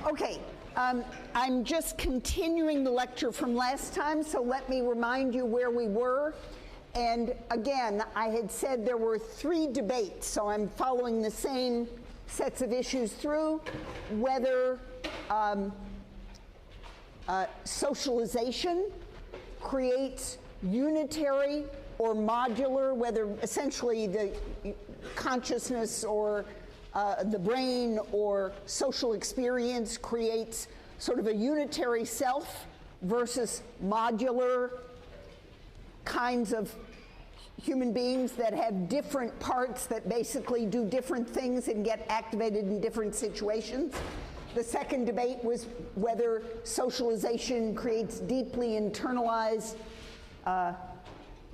Okay, I'm just continuing the lecture from last time, so let me remind you where we were. And again, I had said there were 3 debates, so I'm following the same sets of issues through, whether socialization creates unitary or modular, whether essentially the consciousness or the brain or social experience creates sort of a unitary self versus modular kinds of human beings that have different parts that basically do different things and get activated in different situations. The second debate was whether socialization creates deeply internalized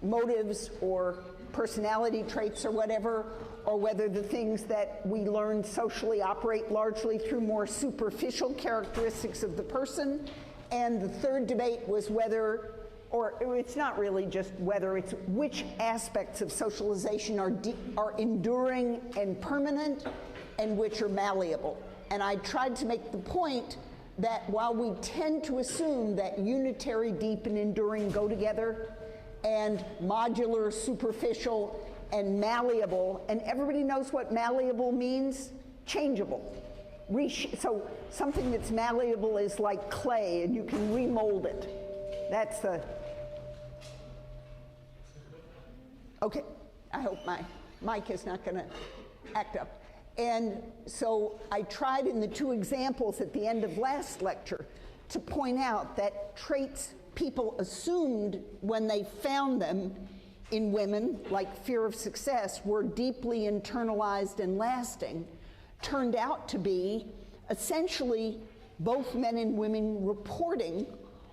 motives or personality traits or whatever, or whether the things that we learn socially operate largely through more superficial characteristics of the person. And the third debate was whether, or it's not really just whether, it's which aspects of socialization are enduring and permanent and which are malleable. And I tried to make the point that while we tend to assume that unitary, deep, and enduring go together, and modular, superficial, and malleable, and everybody knows what malleable means? Changeable. So something that's malleable is like clay, and you can remold it. That's the... Okay, I hope my mic is not going to act up. And so I tried in the 2 examples at the end of last lecture to point out that traits people assumed when they found them in women, like fear of success, were deeply internalized and lasting, turned out to be essentially both men and women reporting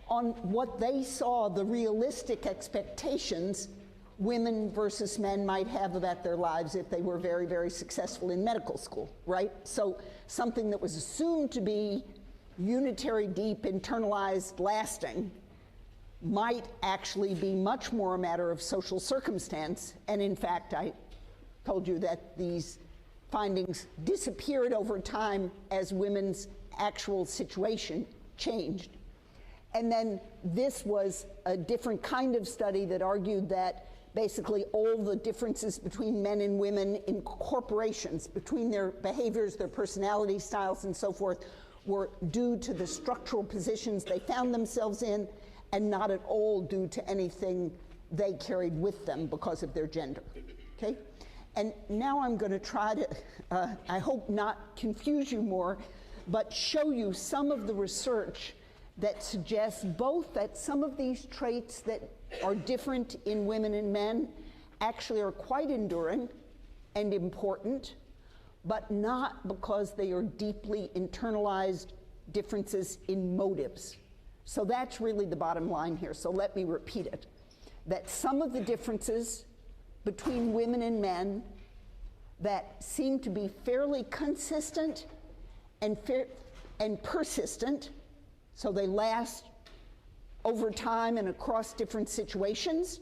on what they saw the realistic expectations women versus men might have about their lives if they were very, very successful in medical school, right? So something that was assumed to be unitary, deep, internalized, lasting might actually be much more a matter of social circumstance. And in fact, I told you that these findings disappeared over time as women's actual situation changed. And then this was a different kind of study that argued that basically all the differences between men and women in corporations, between their behaviors, their personality styles, and so forth, were due to the structural positions they found themselves in, and not at all due to anything they carried with them because of their gender, okay? And now I'm going to try to, I hope not confuse you more, but show you some of the research that suggests both that some of these traits that are different in women and men actually are quite enduring and important, but not because they are deeply internalized differences in motives. So that's really the bottom line here. So let me repeat it. That some of the differences between women and men that seem to be fairly consistent and persistent, so they last over time and across different situations,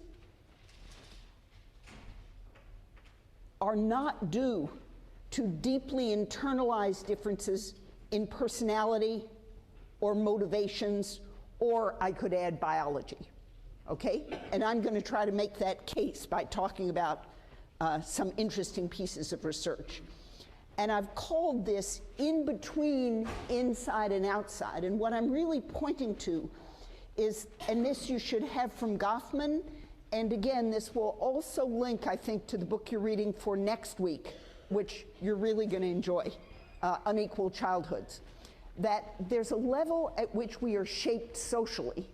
are not due to deeply internalized differences in personality or motivations, or I could add biology, okay? And I'm going to try to make that case by talking about some interesting pieces of research. And I've called this in between inside and outside. And what I'm really pointing to is, and this you should have from Goffman, and again, this will also link, I think, to the book you're reading for next week, which you're really going to enjoy, Unequal Childhoods. That there's a level at which we are shaped socially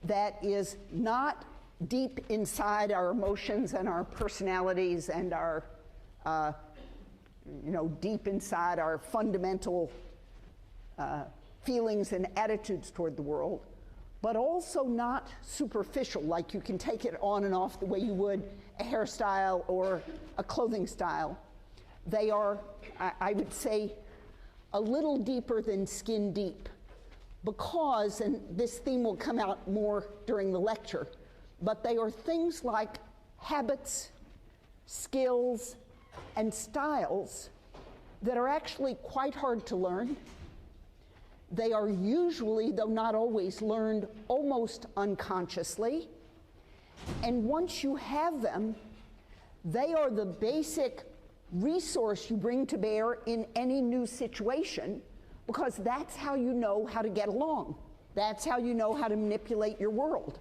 that is not deep inside our emotions and our personalities and our, deep inside our fundamental feelings and attitudes toward the world, but also not superficial, like you can take it on and off the way you would a hairstyle or a clothing style. They are, I would say, a little deeper than skin deep, because, and this theme will come out more during the lecture, but they are things like habits, skills, and styles that are actually quite hard to learn, They are usually, though not always, learned almost unconsciously. And once you have them, they are the basic resource you bring to bear in any new situation, because that's how you know how to get along. That's how you know how to manipulate your world.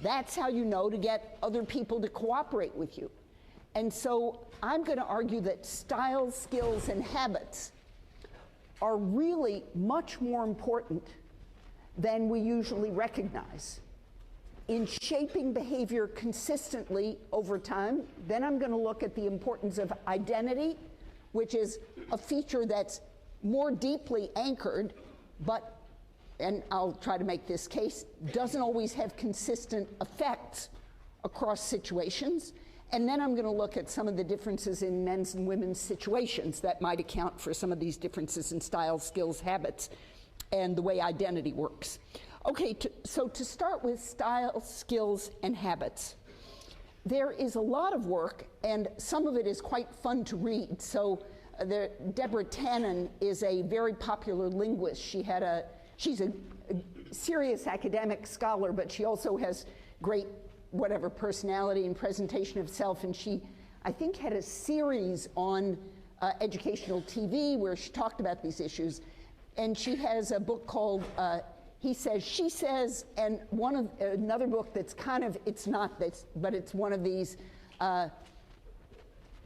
That's how you know to get other people to cooperate with you. And so I'm going to argue that styles, skills, and habits are really much more important than we usually recognize in shaping behavior consistently over time. Then I'm going to look at the importance of identity, which is a feature that's more deeply anchored, but, and I'll try to make this case, doesn't always have consistent effects across situations. And then I'm going to look at some of the differences in men's and women's situations that might account for some of these differences in styles, skills, habits, and the way identity works. Okay, so to start with styles, skills, and habits, there is a lot of work, and some of it is quite fun to read. So Deborah Tannen is a very popular linguist. She's a serious academic scholar, but she also has great personality and presentation of self, and she, I think, had a series on educational TV where she talked about these issues. And she has a book called He Says, She Says, and another book that's kind of, it's not this, but it's one of these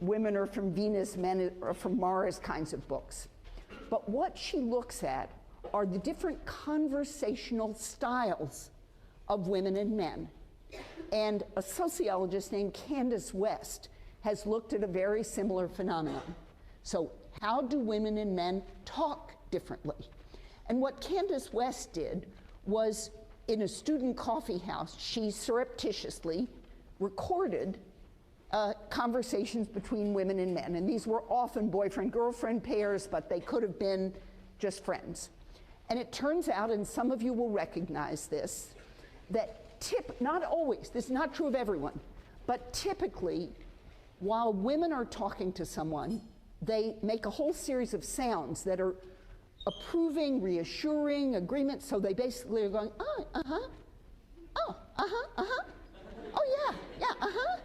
women are from Venus, men are from Mars kinds of books. But what she looks at are the different conversational styles of women and men. And a sociologist named Candace West has looked at a very similar phenomenon. So how do women and men talk differently? And what Candace West did was, in a student coffee house, she surreptitiously recorded conversations between women and men. And these were often boyfriend-girlfriend pairs, but they could have been just friends. And it turns out, and some of you will recognize this, that not always, this is not true of everyone, but typically, while women are talking to someone, they make a whole series of sounds that are approving, reassuring, agreement. So they basically are going, oh, uh-huh, oh, uh-huh, uh-huh, oh, yeah, yeah, uh-huh,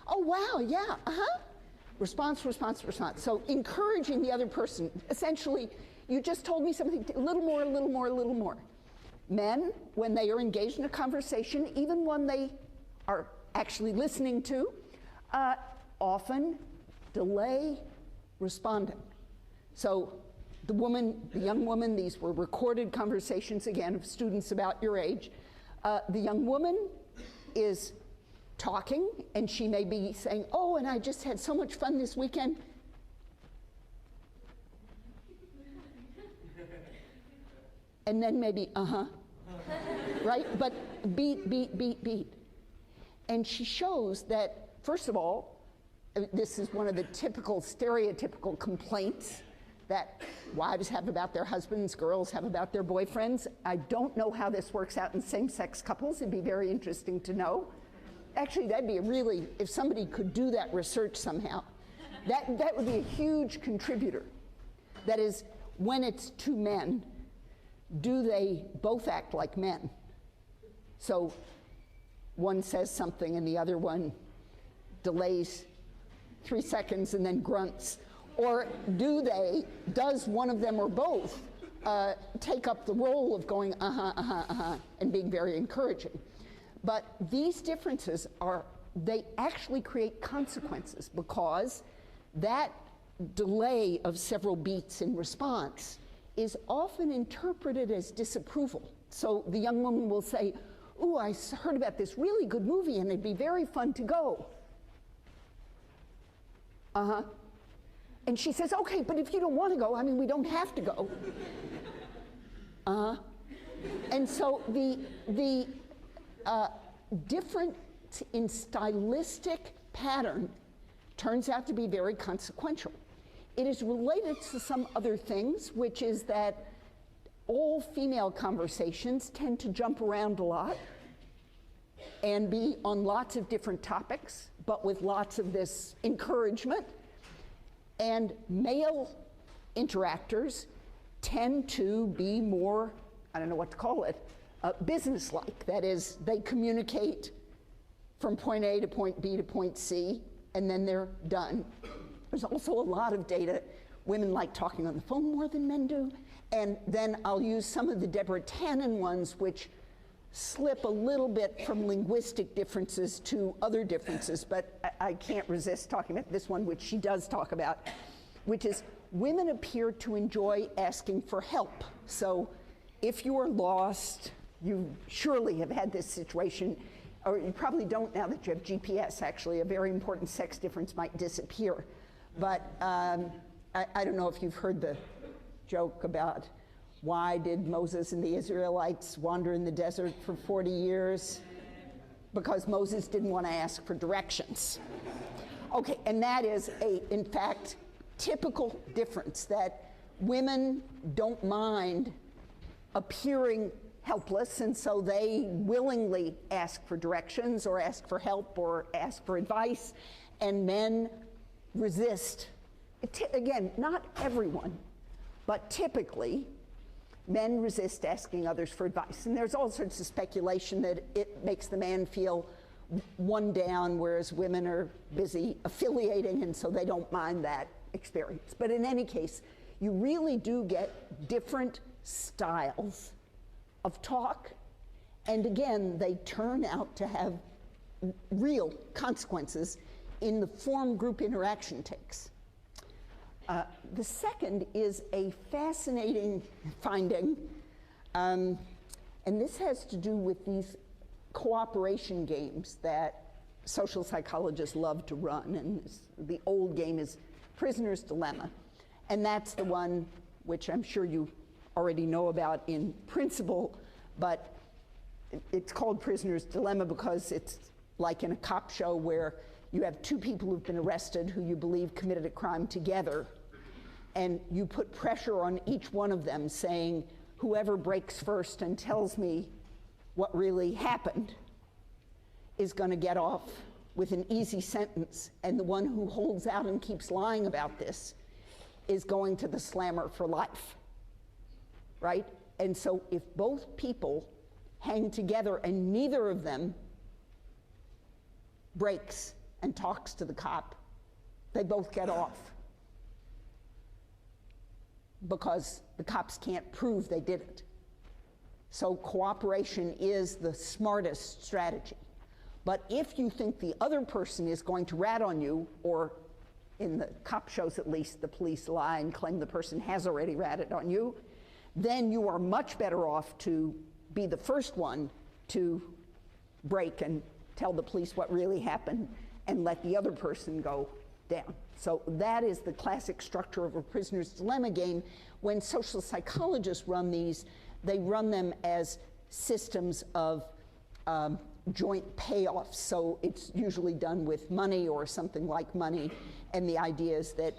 oh, wow, yeah, uh-huh. Response, response, response. So encouraging the other person. Essentially, you just told me something, a little more, a little more, a little more. Men, when they are engaged in a conversation, even one they are actually listening to, often delay responding. So the young woman, these were recorded conversations, again, of students about your age. The young woman is talking, and she may be saying, oh, and I just had so much fun this weekend. And then maybe, uh-huh. Right? But beat, beat, beat, beat. And she shows that, first of all, this is one of the typical, stereotypical complaints that wives have about their husbands, girls have about their boyfriends. I don't know how this works out in same-sex couples. It'd be very interesting to know. Actually, that'd be if somebody could do that research somehow, that would be a huge contributor. That is, when it's two men, do they both act like men? So one says something and the other one delays 3 seconds and then grunts. Or does one of them or both take up the role of going uh-huh, uh-huh, uh-huh, and being very encouraging? But these differences they actually create consequences, because that delay of several beats in response is often interpreted as disapproval. So the young woman will say, ooh, I heard about this really good movie and it'd be very fun to go. Uh-huh. And she says, okay, but if you don't want to go, I mean, we don't have to go. Uh-huh. And so the difference in stylistic pattern turns out to be very consequential. It is related to some other things, which is that all female conversations tend to jump around a lot and be on lots of different topics, but with lots of this encouragement. And male interactors tend to be more, I don't know what to call it, business-like. That is, they communicate from point A to point B to point C, and then they're done. There's also a lot of data. Women like talking on the phone more than men do. And then I'll use some of the Deborah Tannen ones, which slip a little bit from linguistic differences to other differences, but I can't resist talking about this one, which she does talk about, which is women appear to enjoy asking for help. So if you are lost, you surely have had this situation, or you probably don't now that you have GPS, actually. A very important sex difference might disappear. But I don't know if you've heard the joke about why did Moses and the Israelites wander in the desert for 40 years? Because Moses didn't want to ask for directions. Okay, and that is in fact, typical difference, that women don't mind appearing helpless, and so they willingly ask for directions or ask for help or ask for advice, and men resist. Again, not everyone, but typically, men resist asking others for advice. And there's all sorts of speculation that it makes the man feel one down, whereas women are busy affiliating, and so they don't mind that experience. But in any case, you really do get different styles of talk, and again, they turn out to have real consequences in the form group interaction takes. The second is a fascinating finding, and this has to do with these cooperation games that social psychologists love to run, and the old game is Prisoner's Dilemma, and that's the one which I'm sure you already know about in principle, but it's called Prisoner's Dilemma because it's like in a cop show where you have two people who've been arrested who you believe committed a crime together, and you put pressure on each one of them saying, whoever breaks first and tells me what really happened is going to get off with an easy sentence, and the one who holds out and keeps lying about this is going to the slammer for life, right? And so if both people hang together and neither of them breaks and talks to the cop, they both get off, because the cops can't prove they did it. So cooperation is the smartest strategy. But if you think the other person is going to rat on you, or in the cop shows at least, the police lie and claim the person has already ratted on you, then you are much better off to be the first one to break and tell the police what really happened and let the other person go down. So that is the classic structure of a prisoner's dilemma game. When social psychologists run these, they run them as systems of joint payoffs. So it's usually done with money or something like money. And the idea is that,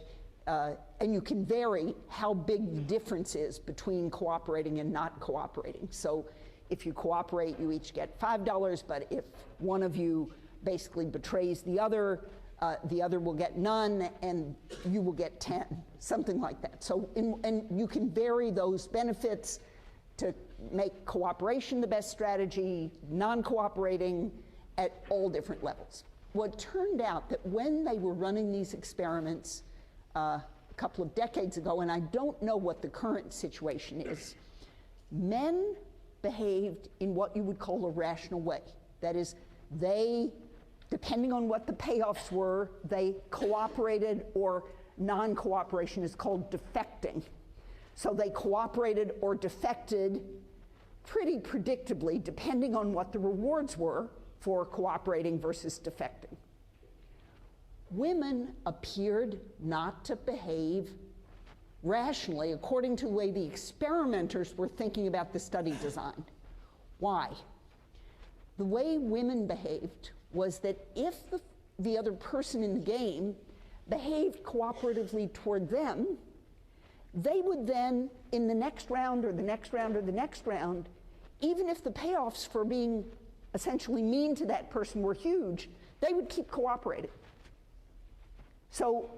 and you can vary how big the difference is between cooperating and not cooperating. So if you cooperate, you each get $5, but if one of you basically betrays the other will get none, and you will get 10, something like that. So, and you can vary those benefits to make cooperation the best strategy, non-cooperating at all different levels. What turned out that when they were running these experiments a couple of decades ago, and I don't know what the current situation is, men behaved in what you would call a rational way. That is, they, depending on what the payoffs were, they cooperated, or non-cooperation is called defecting. So they cooperated or defected pretty predictably, depending on what the rewards were for cooperating versus defecting. Women appeared not to behave rationally according to the way the experimenters were thinking about the study design. Why? The way women behaved was that if the other person in the game behaved cooperatively toward them, they would then, in the next round or the next round or the next round, even if the payoffs for being essentially mean to that person were huge, they would keep cooperating. So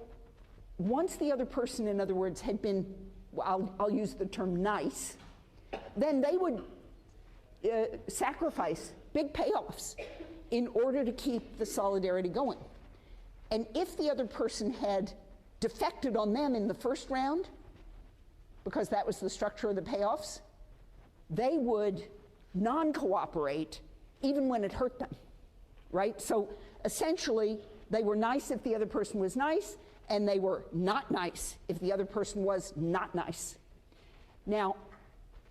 once the other person, in other words, had been I'll use the term nice, then they would sacrifice big payoffs in order to keep the solidarity going. And if the other person had defected on them in the first round, because that was the structure of the payoffs, they would non-cooperate even when it hurt them, right? So essentially, they were nice if the other person was nice, and they were not nice if the other person was not nice. Now,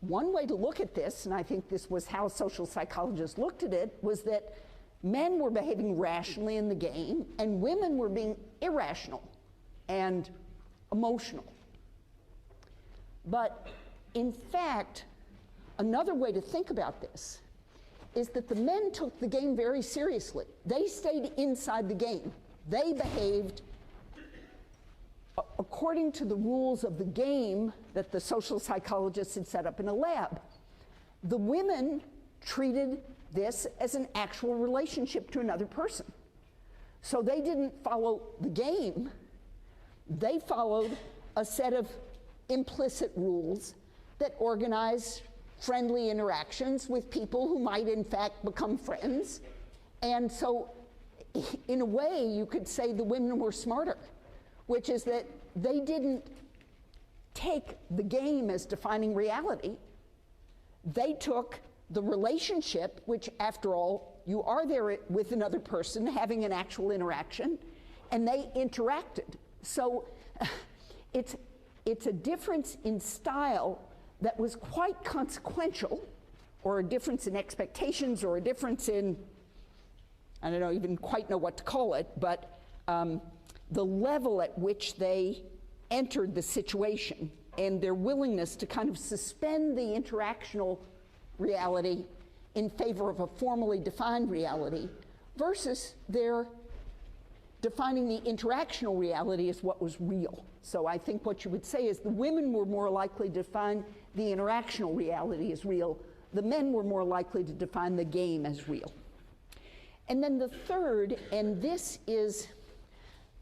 one way to look at this, and I think this was how social psychologists looked at it, was that men were behaving rationally in the game, and women were being irrational and emotional. But in fact, another way to think about this is that the men took the game very seriously. They stayed inside the game. They behaved according to the rules of the game that the social psychologists had set up in a lab. The women treated this as an actual relationship to another person. So they didn't follow the game. They followed a set of implicit rules that organize friendly interactions with people who might in fact become friends. And so in a way you could say the women were smarter, which is that they didn't take the game as defining reality. They took the relationship, which after all, you are there with another person having an actual interaction, and they interacted. So it's a difference in style that was quite consequential, or a difference in expectations, or a difference in, I don't know, even quite know what to call it, but the level at which they entered the situation and their willingness to kind of suspend the interactional reality in favor of a formally defined reality versus their defining the interactional reality as what was real. So I think what you would say is the women were more likely to define the interactional reality as real. The men were more likely to define the game as real. And then the third, and this is,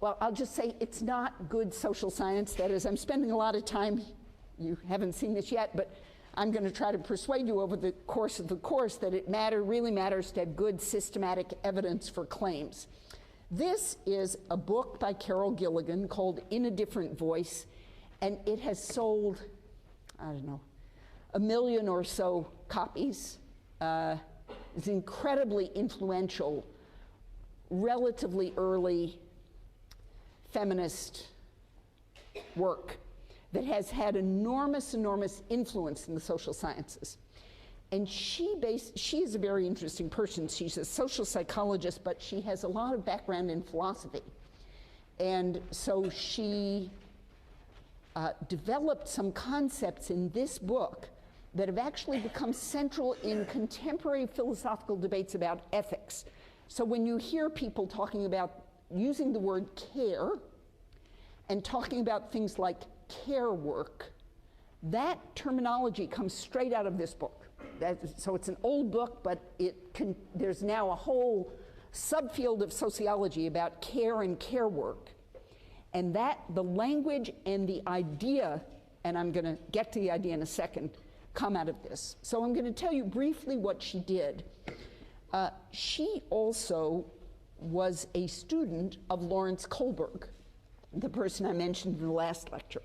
well, I'll just say it's not good social science. That is, I'm spending a lot of time, you haven't seen this yet, but I'm going to try to persuade you over the course of the course that it really matters to have good systematic evidence for claims. This is a book by Carol Gilligan called In a Different Voice, and it has sold, I don't know, 1 million or so copies. It's incredibly influential, relatively early feminist work that has had enormous influence in the social sciences. And she is a very interesting person. She's a social psychologist, but she has a lot of background in philosophy. And so she developed some concepts in this book that have actually become central in contemporary philosophical debates about ethics. So when you hear people talking about using the word care and talking about things like care work, that terminology comes straight out of this book. So it's an old book, but there's now a whole subfield of sociology about care and care work. And the language and the idea, and I'm going to get to the idea in a second, come out of this. So I'm going to tell you briefly what she did. She also was a student of Lawrence Kohlberg, the person I mentioned in the last lecture,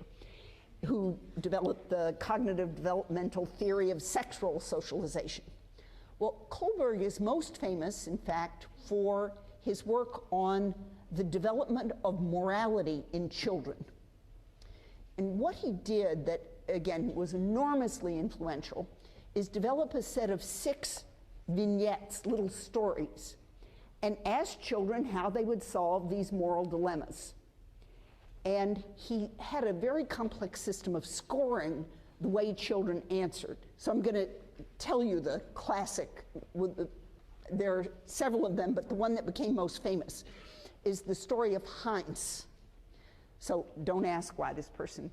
who developed the cognitive developmental theory of sexual socialization. Well, Kohlberg is most famous, in fact, for his work on the development of morality in children. And what he did that, again, was enormously influential is develop a set of 6 vignettes, little stories, and ask children how they would solve these moral dilemmas. And he had a very complex system of scoring the way children answered. So I'm going to tell you the classic. There are several of them, but the one that became most famous is the story of Heinz. So don't ask why this person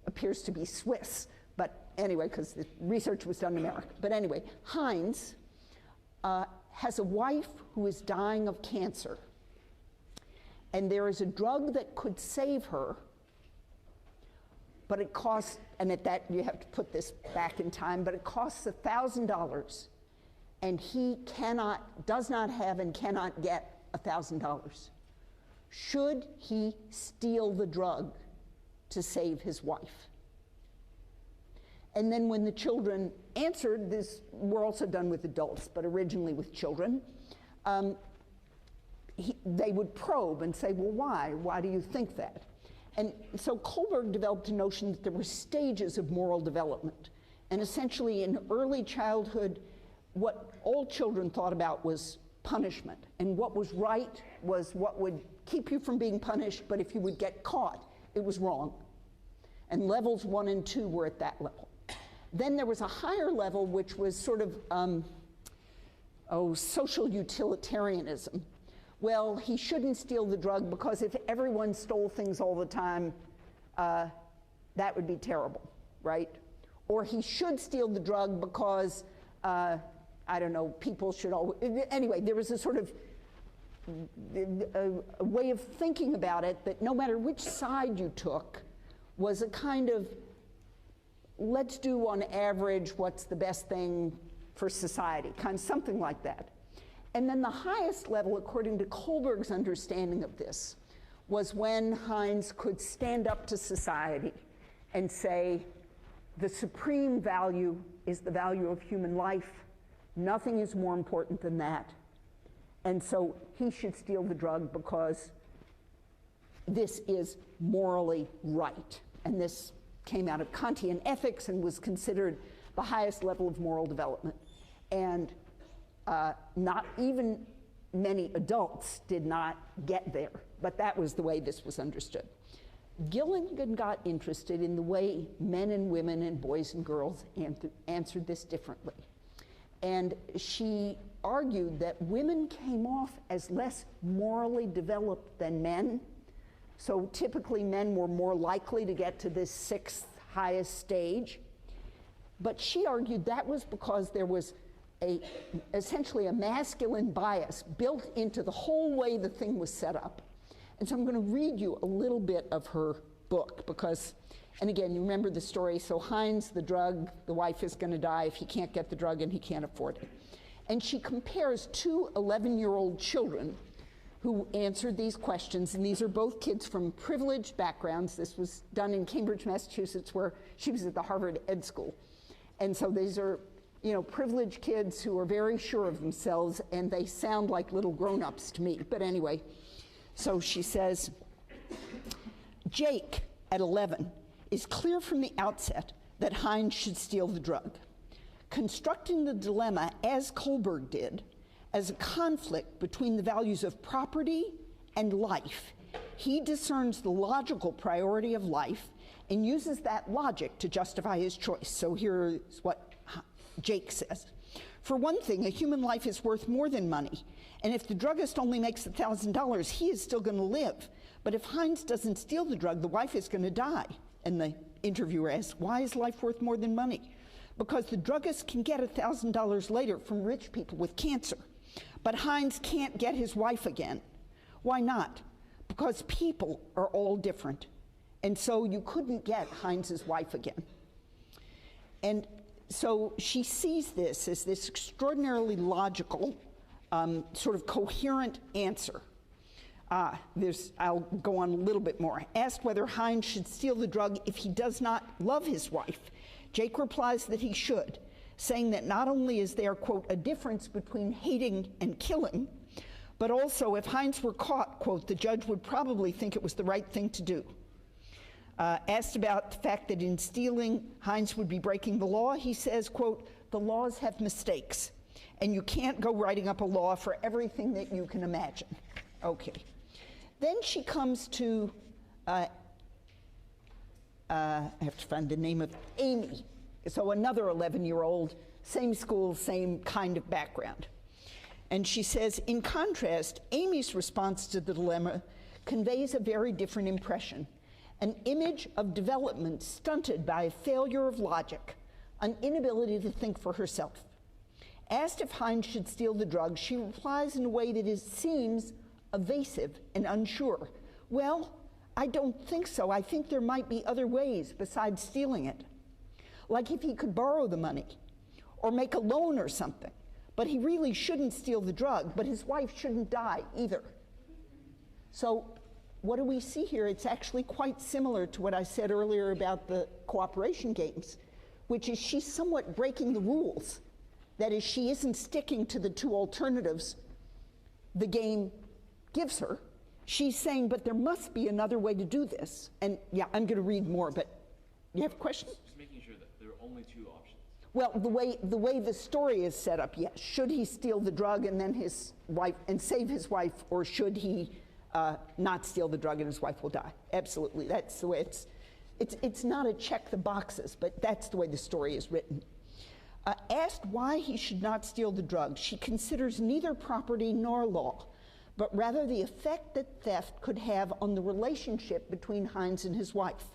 appears to be Swiss, but anyway, because the research was done in America. But anyway, Heinz has a wife who is dying of cancer. And there is a drug that could save her, but it costs, and at that you have to put this back in time, but it costs $1,000, and he does not have and cannot get $1,000. Should he steal the drug to save his wife? And then when the children answered, this, we're also done with adults, but originally with children, they would probe and say, well, why? Why do you think that? And so Kohlberg developed a notion that there were stages of moral development. And essentially in early childhood, what all children thought about was punishment. And what was right was what would keep you from being punished, but if you would get caught, it was wrong. And levels 1 and 2 were at that level. Then there was a higher level, which was sort of social utilitarianism. Well, he shouldn't steal the drug because if everyone stole things all the time, that would be terrible, right? Or he should steal the drug because, I don't know, people should always, anyway, there was a sort of a way of thinking about it that no matter which side you took was a kind of, let's do on average what's the best thing for society, kind of something like that. And then the highest level, according to Kohlberg's understanding of this, was when Heinz could stand up to society and say, the supreme value is the value of human life. Nothing is more important than that. And so he should steal the drug because this is morally right. And this came out of Kantian ethics and was considered the highest level of moral development. And not even many adults did not get there, but that was the way this was understood. Gilligan got interested in the way men and women and boys and girls answered this differently. And she argued that women came off as less morally developed than men. So typically men were more likely to get to this 6th highest stage. But she argued that was because there was essentially a masculine bias built into the whole way the thing was set up. And so I'm going to read you a little bit of her book because, and again, you remember the story, so Heinz, the drug, the wife is going to die if he can't get the drug and he can't afford it. And she compares 2 11-year-old children who answered these questions, and these are both kids from privileged backgrounds. This was done in Cambridge, Massachusetts, where she was at the Harvard Ed School. And so these are, you know, privileged kids who are very sure of themselves, and they sound like little grown-ups to me. But anyway, so she says, Jake, at 11, is clear from the outset that Heinz should steal the drug. Constructing the dilemma, as Kohlberg did, as a conflict between the values of property and life, he discerns the logical priority of life and uses that logic to justify his choice. So here's what Jake says. For one thing, a human life is worth more than money. And if the druggist only makes $1,000, he is still going to live. But if Heinz doesn't steal the drug, the wife is going to die. And the interviewer asks, why is life worth more than money? Because the druggist can get $1,000 later from rich people with cancer. But Heinz can't get his wife again. Why not? Because people are all different. And so you couldn't get Heinz's wife again. And so she sees this as this extraordinarily logical, sort of coherent answer. I'll go on a little bit more. Asked whether Heinz should steal the drug if he does not love his wife, Jake replies that he should, saying that not only is there, quote, a difference between hating and killing, but also if Heinz were caught, quote, the judge would probably think it was the right thing to do. Asked about the fact that in stealing, Heinz would be breaking the law, he says, quote, the laws have mistakes, and you can't go writing up a law for everything that you can imagine. Okay. Then she comes to, I have to find the name of Amy. So another 11-year-old, same school, same kind of background. And she says, in contrast, Amy's response to the dilemma conveys a very different impression. An image of development stunted by a failure of logic, an inability to think for herself. Asked if Heinz should steal the drug, she replies in a way that seems evasive and unsure. Well, I don't think so. I think there might be other ways besides stealing it. Like if he could borrow the money or make a loan or something. But he really shouldn't steal the drug, but his wife shouldn't die either. So what do we see here? It's actually quite similar to what I said earlier about the cooperation games, which is she's somewhat breaking the rules. That is, she isn't sticking to the two alternatives the game gives her. She's saying, but there must be another way to do this. And yeah, I'm going to read more, but you have a question? Just making sure that there are only two options. Well, the way the story is set up, yes. Should he steal the drug and then his wife and save his wife, or should he not steal the drug and his wife will die? Absolutely, that's the way it's not a check the boxes, but that's the way the story is written. Asked why he should not steal the drug, she considers neither property nor law, but rather the effect that theft could have on the relationship between Heinz and his wife.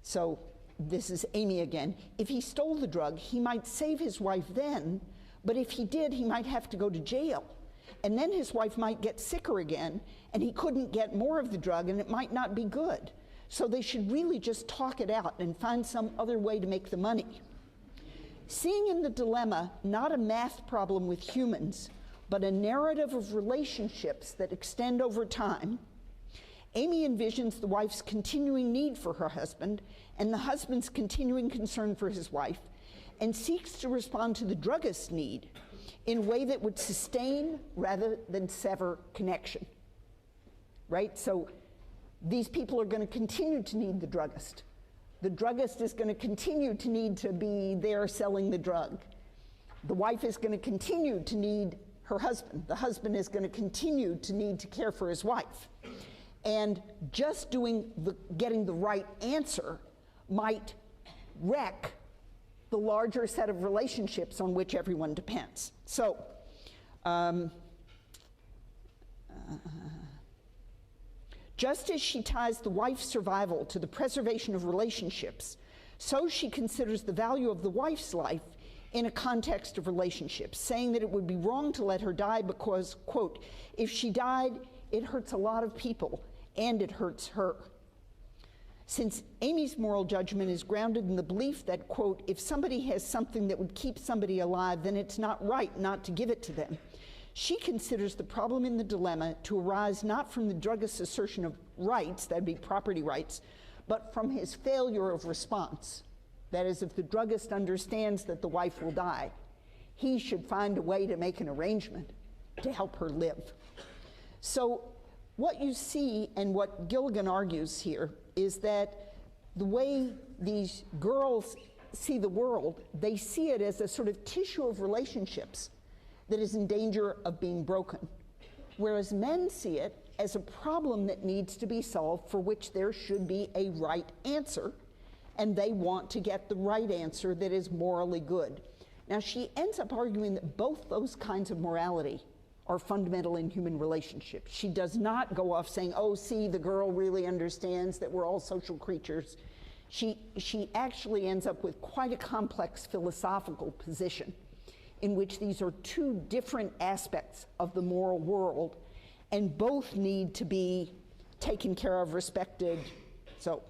So this is Amy again. If he stole the drug, he might save his wife then, but if he did, he might have to go to jail. And then his wife might get sicker again, and he couldn't get more of the drug, and it might not be good. So they should really just talk it out and find some other way to make the money. Seeing in the dilemma not a math problem with humans, but a narrative of relationships that extend over time, Amy envisions the wife's continuing need for her husband and the husband's continuing concern for his wife, and seeks to respond to the druggist's need in a way that would sustain rather than sever connection. Right? So these people are going to continue to need the druggist. The druggist is going to continue to need to be there selling the drug. The wife is going to continue to need her husband. The husband is going to continue to need to care for his wife. And just getting the right answer might wreck the larger set of relationships on which everyone depends. So, just as she ties the wife's survival to the preservation of relationships, so she considers the value of the wife's life in a context of relationships, saying that it would be wrong to let her die because, quote, if she died, it hurts a lot of people, and it hurts her. Since Amy's moral judgment is grounded in the belief that, quote, if somebody has something that would keep somebody alive, then it's not right not to give it to them. She considers the problem in the dilemma to arise not from the druggist's assertion of rights, that'd be property rights, but from his failure of response. That is, if the druggist understands that the wife will die, he should find a way to make an arrangement to help her live. So what you see, and what Gilligan argues here, is that the way these girls see the world, they see it as a sort of tissue of relationships that is in danger of being broken, whereas men see it as a problem that needs to be solved, for which there should be a right answer, and they want to get the right answer that is morally good. Now, she ends up arguing that both those kinds of morality are fundamental in human relationships. She does not go off saying, oh, see, the girl really understands that we're all social creatures. She actually ends up with quite a complex philosophical position in which these are two different aspects of the moral world, and both need to be taken care of, respected. So,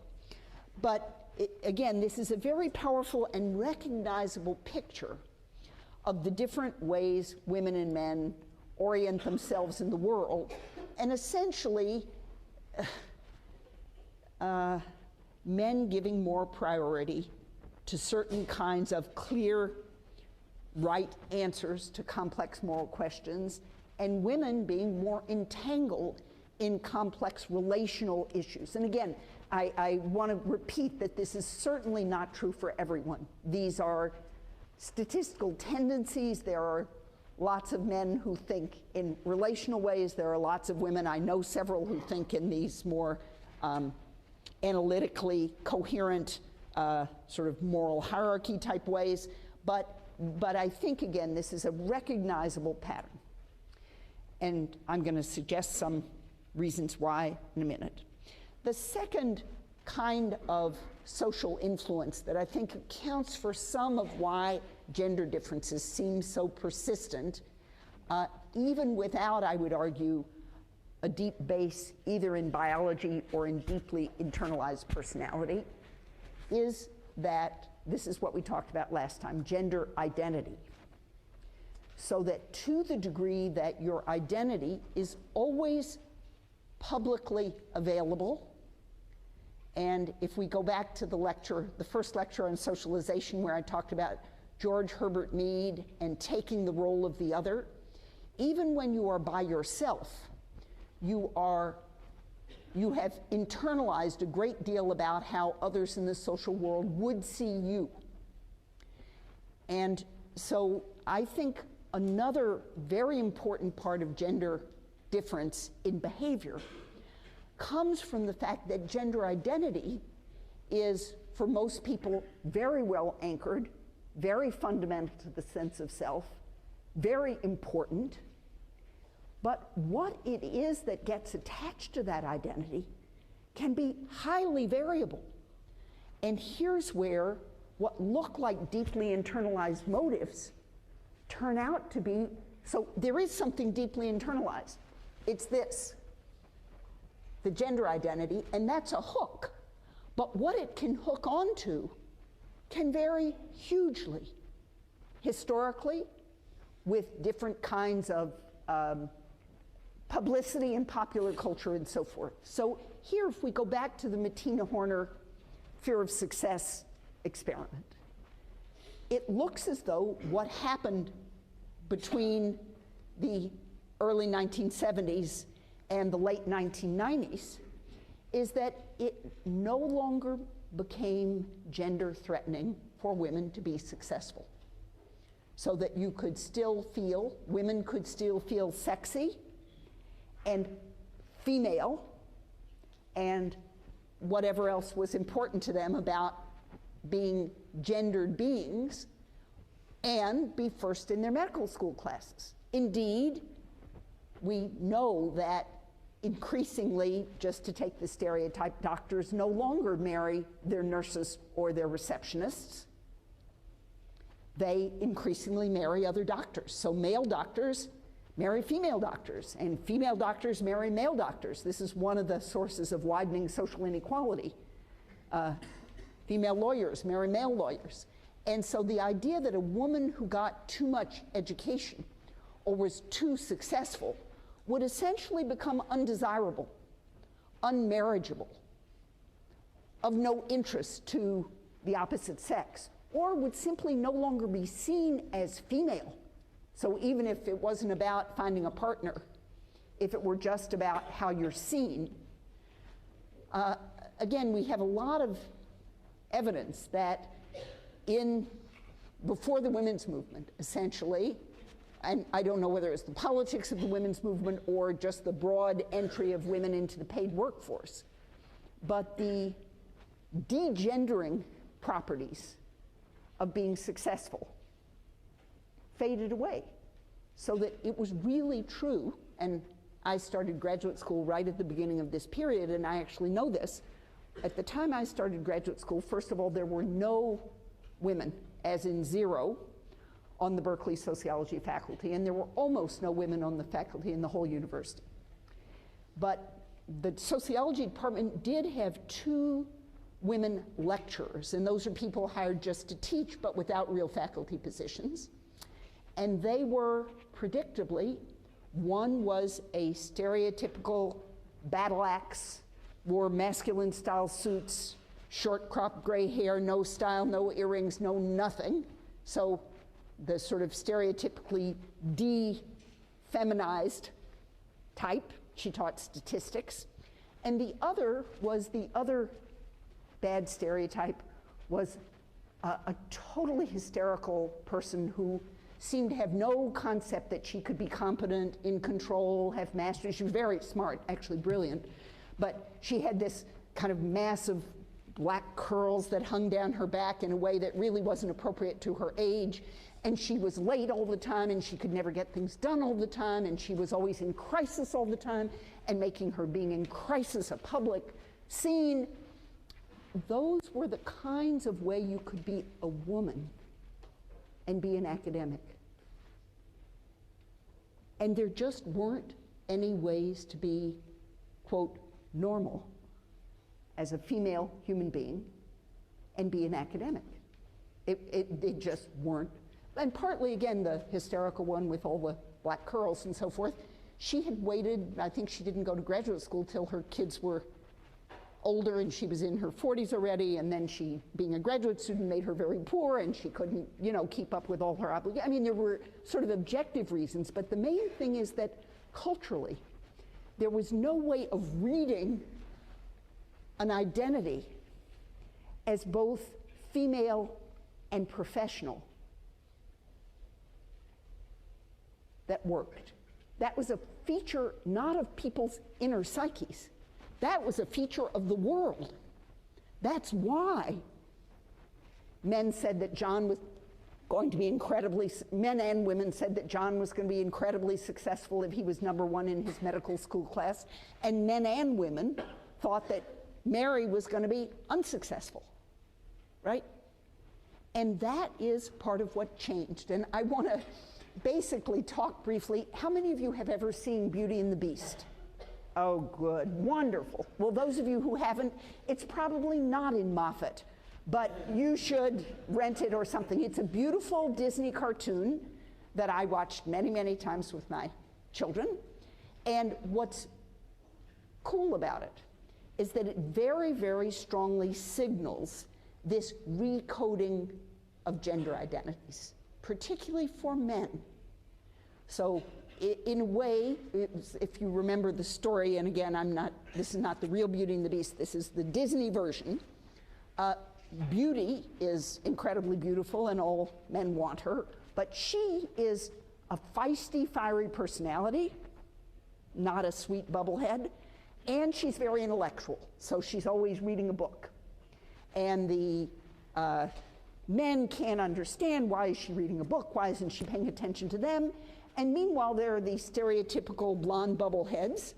but again, this is a very powerful and recognizable picture of the different ways women and men orient themselves in the world, and essentially men giving more priority to certain kinds of clear right answers to complex moral questions, and women being more entangled in complex relational issues. And again, I want to repeat that this is certainly not true for everyone. These are statistical tendencies. There are lots of men who think in relational ways. There are lots of women, I know several, who think in these more analytically coherent sort of moral hierarchy type ways. But I think, again, this is a recognizable pattern. And I'm going to suggest some reasons why in a minute. The second kind of social influence that I think accounts for some of why gender differences seem so persistent, even without, I would argue, a deep base either in biology or in deeply internalized personality, is that this is what we talked about last time, gender identity. So that to the degree that your identity is always publicly available, and if we go back to the lecture, the first lecture on socialization where I talked about George Herbert Mead and taking the role of the other, even when you are by yourself, you have internalized a great deal about how others in the social world would see you. And so I think another very important part of gender difference in behavior comes from the fact that gender identity is, for most people, very well anchored, very fundamental to the sense of self, very important. But what it is that gets attached to that identity can be highly variable. And here's where what look like deeply internalized motives turn out to be, so there is something deeply internalized. It's this, the gender identity, and that's a hook. But what it can hook onto can vary hugely. Historically, with different kinds of publicity and popular culture and so forth. So here, if we go back to the Martina Horner fear of success experiment, it looks as though what happened between the early 1970s and the late 1990s is that it no longer became gender threatening for women to be successful. So that you could still feel, women could still feel sexy and female and whatever else was important to them about being gendered beings and be first in their medical school classes. Indeed, we know that increasingly, just to take the stereotype, doctors no longer marry their nurses or their receptionists. They increasingly marry other doctors. So male doctors marry female doctors, and female doctors marry male doctors. This is one of the sources of widening social inequality. Female lawyers marry male lawyers. And so the idea that a woman who got too much education or was too successful would essentially become undesirable, unmarriageable, of no interest to the opposite sex, or would simply no longer be seen as female. So even if it wasn't about finding a partner, if it were just about how you're seen, again, we have a lot of evidence that before the women's movement, essentially, and I don't know whether it's the politics of the women's movement or just the broad entry of women into the paid workforce, but the degendering properties of being successful faded away. So that it was really true, and I started graduate school right at the beginning of this period, and I actually know this. At the time I started graduate school, first of all, there were no women, as in zero, on the Berkeley sociology faculty, and there were almost no women on the faculty in the whole university. But the sociology department did have 2 women lecturers, and those are people hired just to teach, but without real faculty positions. And they were, predictably, one was a stereotypical battle axe, wore masculine style suits, short cropped gray hair, no style, no earrings, no nothing. So the sort of stereotypically de-feminized type. She taught statistics. And the other bad stereotype was a totally hysterical person who seemed to have no concept that she could be competent, in control, have mastery. She was very smart, actually brilliant, but she had this kind of massive black curls that hung down her back in a way that really wasn't appropriate to her age, and she was late all the time, and she could never get things done all the time, and she was always in crisis all the time, and making her being in crisis a public scene. Those were the kinds of way you could be a woman and be an academic. And there just weren't any ways to be, quote, normal as a female human being and be an academic. They just weren't. And partly, again, the hysterical one with all the black curls and so forth, she had waited, I think she didn't go to graduate school till her kids were older and she was in her 40s already, and then she, being a graduate student, made her very poor and she couldn't, you know, keep up with all her obligations. I mean, there were sort of objective reasons, but the main thing is that culturally, there was no way of reading an identity as both female and professional that worked. That was a feature not of people's inner psyches. That was a feature of the world. That's why men said that John was going to be men and women said that John was going to be incredibly successful if he was #1 in his medical school class, and men and women thought that Mary was going to be unsuccessful, right? And that is part of what changed. And I want to basically talk briefly. How many of you have ever seen Beauty and the Beast? Oh, good, wonderful. Well, those of you who haven't, it's probably not in Moffat, but you should rent it or something. It's a beautiful Disney cartoon that I watched many, many times with my children. And what's cool about it is that it very, very strongly signals this recoding of gender identities, particularly for men. So in a way, if you remember the story, and again, this is not the real Beauty and the Beast, this is the Disney version. Beauty is incredibly beautiful and all men want her, but she is a feisty, fiery personality, not a sweet bubblehead, and she's very intellectual, so she's always reading a book. And the men can't understand, why is she reading a book? Why isn't she paying attention to them? And meanwhile, there are these stereotypical blonde bubbleheads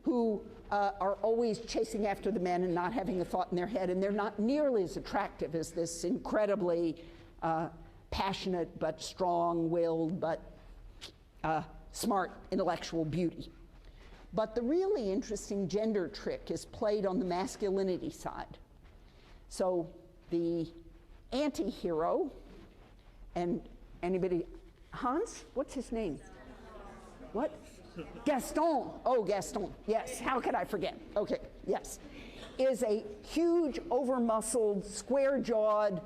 who are always chasing after the men and not having a thought in their head, and they're not nearly as attractive as this incredibly passionate but strong-willed but smart intellectual beauty. But the really interesting gender trick is played on the masculinity side. So the anti-hero, and anybody, Hans? What's his name? What? Gaston. Oh, Gaston. Yes. How could I forget? Okay. Yes. Is a huge, over-muscled, square-jawed,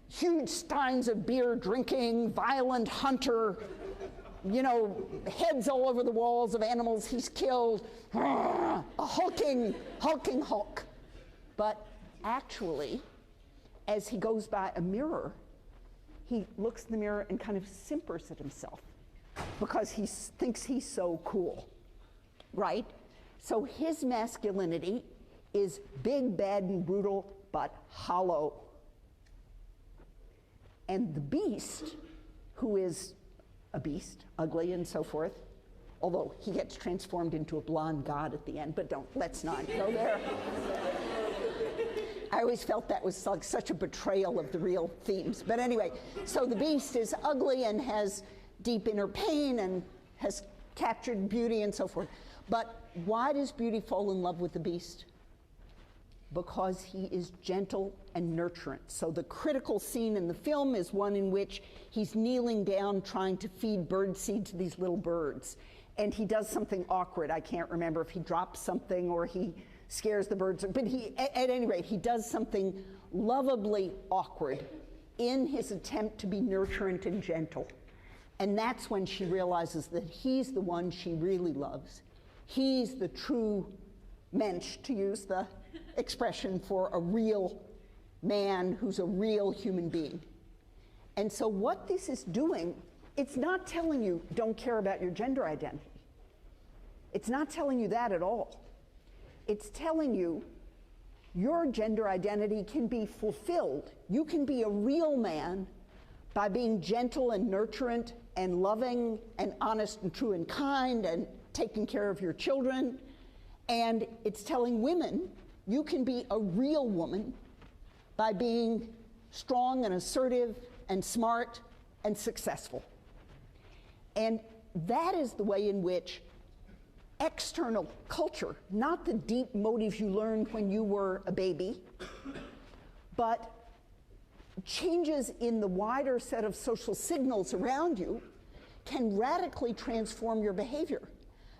huge steins of beer drinking, violent hunter, you know, heads all over the walls of animals he's killed, a hulking Hulk. But actually, as he goes by a mirror, he looks in the mirror and kind of simpers at himself because he thinks he's so cool, right? So his masculinity is big, bad, and brutal, but hollow. And the beast, who is a beast, ugly and so forth, although he gets transformed into a blonde god at the end, but let's not go there. I always felt that was like such a betrayal of the real themes. But anyway, so the beast is ugly and has deep inner pain and has captured beauty and so forth. But why does Beauty fall in love with the beast? Because he is gentle and nurturant. So the critical scene in the film is one in which he's kneeling down trying to feed birdseed to these little birds. And he does something awkward. I can't remember if he drops something or he scares the birds, but at any rate, he does something lovably awkward in his attempt to be nurturant and gentle. And that's when she realizes that he's the one she really loves. He's the true mensch, to use the expression for a real man who's a real human being. And so what this is doing, it's not telling you don't care about your gender identity. It's not telling you that at all. It's telling you your gender identity can be fulfilled. You can be a real man by being gentle and nurturant and loving and honest and true and kind and taking care of your children. And it's telling women you can be a real woman by being strong and assertive and smart and successful. And that is the way in which external culture, not the deep motives you learned when you were a baby, but changes in the wider set of social signals around you can radically transform your behavior.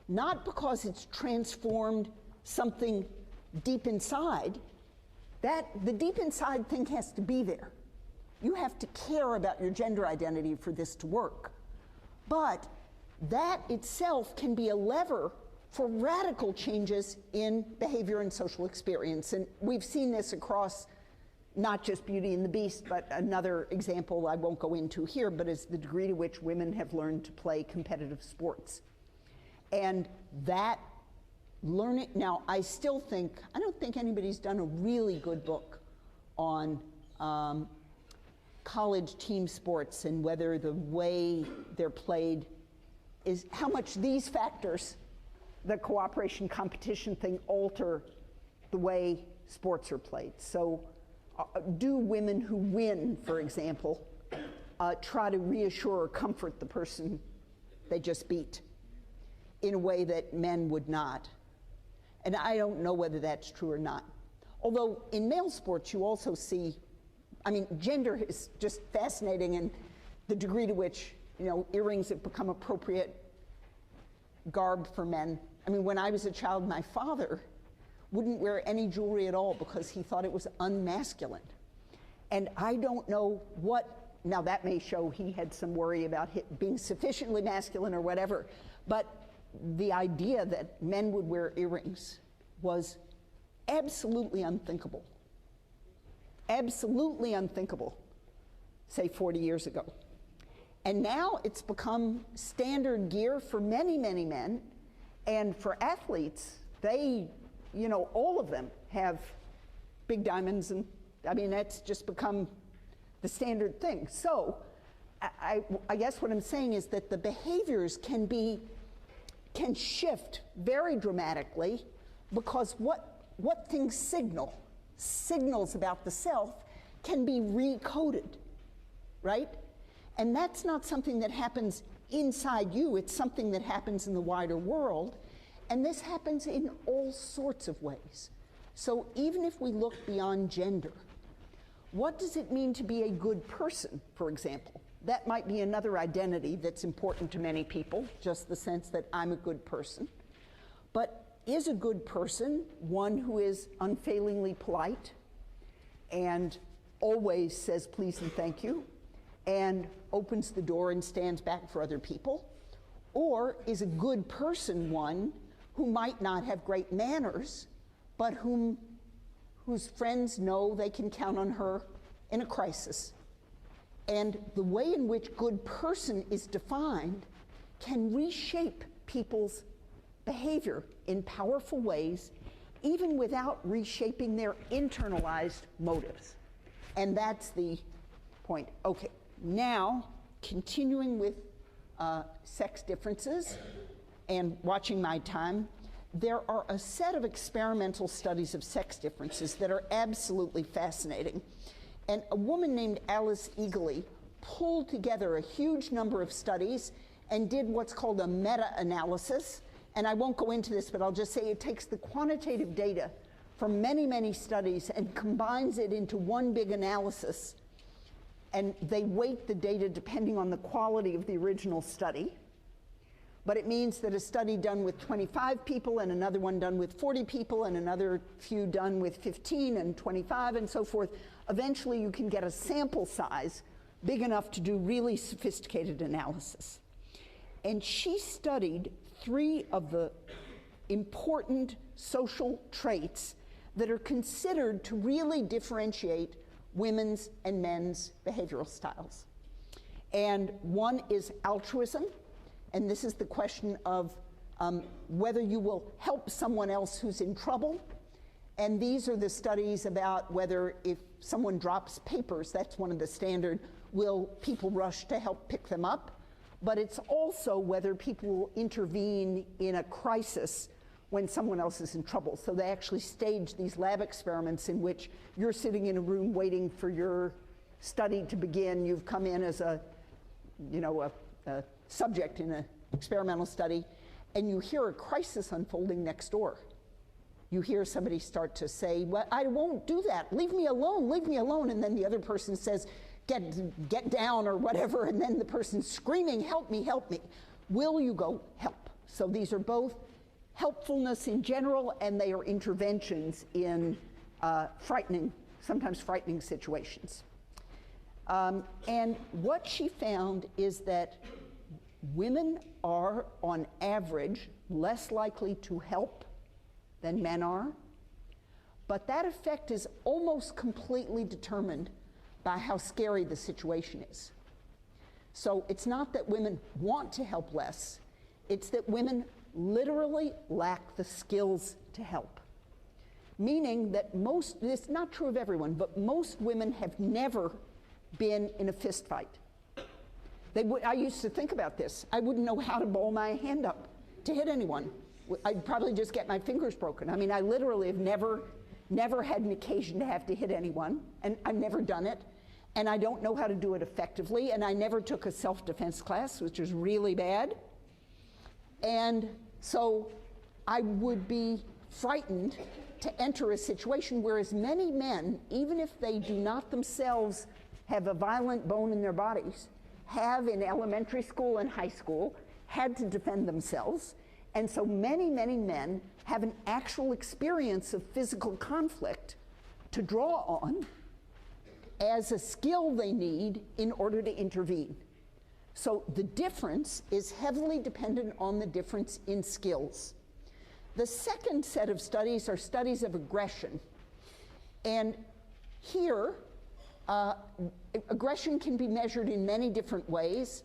Not because it's transformed something deep inside. The deep inside thing has to be there. You have to care about your gender identity for this to work. But that itself can be a lever for radical changes in behavior and social experience. And we've seen this across not just Beauty and the Beast, but another example I won't go into here, but is the degree to which women have learned to play competitive sports. And that learning, now I don't think anybody's done a really good book on college team sports and whether the way they're played is how much these factors, the cooperation competition thing, alter the way sports are played. So do women who win, for example, try to reassure or comfort the person they just beat in a way that men would not? And I don't know whether that's true or not. Although in male sports you also see, I mean, gender is just fascinating, and the degree to which, earrings have become appropriate garb for men. I mean, when I was a child, my father wouldn't wear any jewelry at all because he thought it was unmasculine. And I don't know now that may show he had some worry about being sufficiently masculine or whatever, but the idea that men would wear earrings was absolutely unthinkable. Absolutely unthinkable, say 40 years ago. And now it's become standard gear for many, many men. And for athletes, they, all of them have big diamonds, and I mean, that's just become the standard thing. So I guess what I'm saying is that the behaviors can shift very dramatically because what things signals about the self can be recoded, right? And that's not something that happens inside you, it's something that happens in the wider world, and this happens in all sorts of ways. So even if we look beyond gender, what does it mean to be a good person, for example? That might be another identity that's important to many people, just the sense that I'm a good person. But is a good person one who is unfailingly polite and always says please and thank you and opens the door and stands back for other people? Or is a good person one who might not have great manners, but whose friends know they can count on her in a crisis? And the way in which good person is defined can reshape people's behavior in powerful ways, even without reshaping their internalized motives. And that's the point. Okay, now continuing with sex differences and watching my time, there are a set of experimental studies of sex differences that are absolutely fascinating. And a woman named Alice Eagley pulled together a huge number of studies and did what's called a meta-analysis. And I won't go into this, but I'll just say it takes the quantitative data from many, many studies and combines it into one big analysis. And they weight the data depending on the quality of the original study. But it means that a study done with 25 people and another one done with 40 people and another few done with 15 and 25 and so forth, eventually you can get a sample size big enough to do really sophisticated analysis. And she studied 3 of the important social traits that are considered to really differentiate women's and men's behavioral styles. And one is altruism, and this is the question of whether you will help someone else who's in trouble. And these are the studies about whether if someone drops papers, that's one of the standard, will people rush to help pick them up? But it's also whether people will intervene in a crisis when someone else is in trouble. So they actually stage these lab experiments in which you're sitting in a room waiting for your study to begin. You've come in as a subject in an experimental study, and you hear a crisis unfolding next door. You hear somebody start to say, well, I won't do that, leave me alone, and then the other person says, get down or whatever, and then the person's screaming, help me, help me. Will you go help? So these are both helpfulness in general, and they are interventions in sometimes frightening situations. And what she found is that women are, on average, less likely to help than men are, but that effect is almost completely determined by how scary the situation is. So it's not that women want to help less, it's that women literally lack the skills to help. Meaning that it's not true of everyone, but most women have never been in a fist fight. I used to think about this. I wouldn't know how to ball my hand up to hit anyone. I'd probably just get my fingers broken. I mean, I literally have never had an occasion to have to hit anyone, and I've never done it, and I don't know how to do it effectively, and I never took a self-defense class, which is really bad. And so I would be frightened to enter a situation, whereas many men, even if they do not themselves have a violent bone in their bodies, have in elementary school and high school had to defend themselves. And so many, many men have an actual experience of physical conflict to draw on as a skill they need in order to intervene. So the difference is heavily dependent on the difference in skills. The second set of studies are studies of aggression. And here, aggression can be measured in many different ways.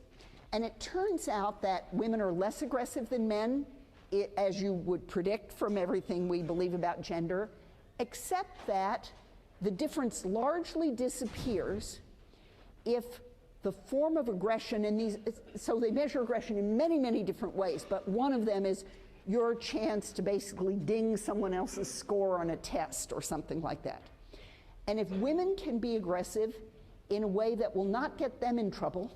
And it turns out that women are less aggressive than men, as you would predict from everything we believe about gender, except that the difference largely disappears if the form of aggression so they measure aggression in many, many different ways, but one of them is your chance to basically ding someone else's score on a test or something like that. And if women can be aggressive in a way that will not get them in trouble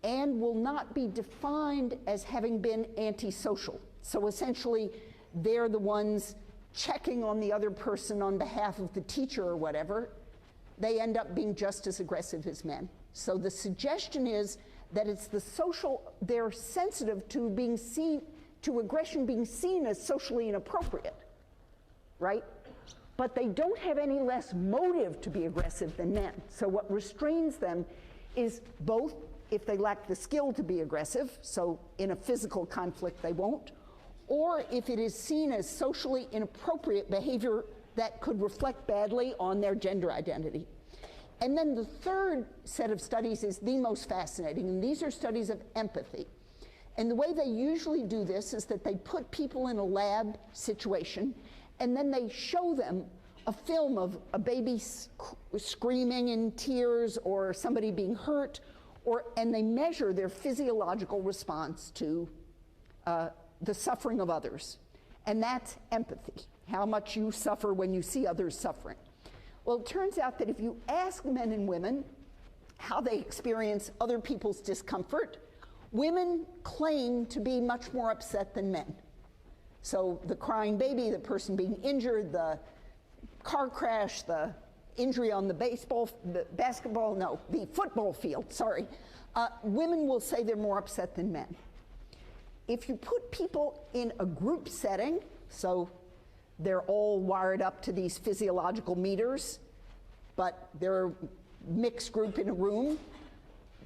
and will not be defined as having been antisocial. So essentially, they're the ones checking on the other person on behalf of the teacher or whatever, they end up being just as aggressive as men. So the suggestion is that it's they're sensitive to aggression being seen as socially inappropriate, right? But they don't have any less motive to be aggressive than men. So what restrains them is both if they lack the skill to be aggressive, so in a physical conflict they won't, or if it is seen as socially inappropriate behavior that could reflect badly on their gender identity. And then the third set of studies is the most fascinating, and these are studies of empathy. And the way they usually do this is that they put people in a lab situation, and then they show them a film of a baby screaming in tears or somebody being hurt, and they measure their physiological response to the suffering of others. And that's empathy, how much you suffer when you see others suffering. Well, it turns out that if you ask men and women how they experience other people's discomfort, women claim to be much more upset than men. So the crying baby, the person being injured, the car crash, the injury on the football field, sorry. Women will say they're more upset than men. If you put people in a group setting, so they're all wired up to these physiological meters, but they're a mixed group in a room,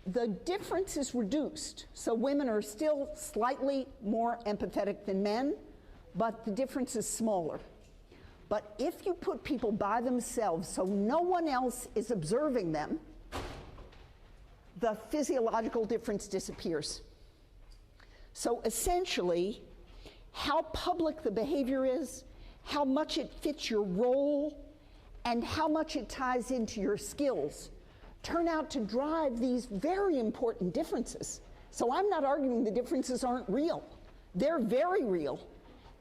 the difference is reduced. So women are still slightly more empathetic than men, but the difference is smaller. But if you put people by themselves so no one else is observing them, the physiological difference disappears. So essentially, how public the behavior is, how much it fits your role, and how much it ties into your skills turn out to drive these very important differences. So I'm not arguing the differences aren't real. They're very real.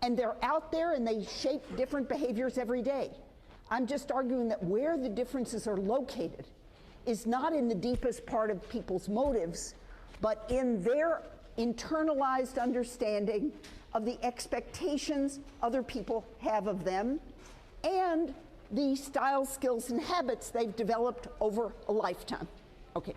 And they're out there and they shape different behaviors every day. I'm just arguing that where the differences are located is not in the deepest part of people's motives, but in their internalized understanding of the expectations other people have of them, and the style, skills, and habits they've developed over a lifetime. Okay.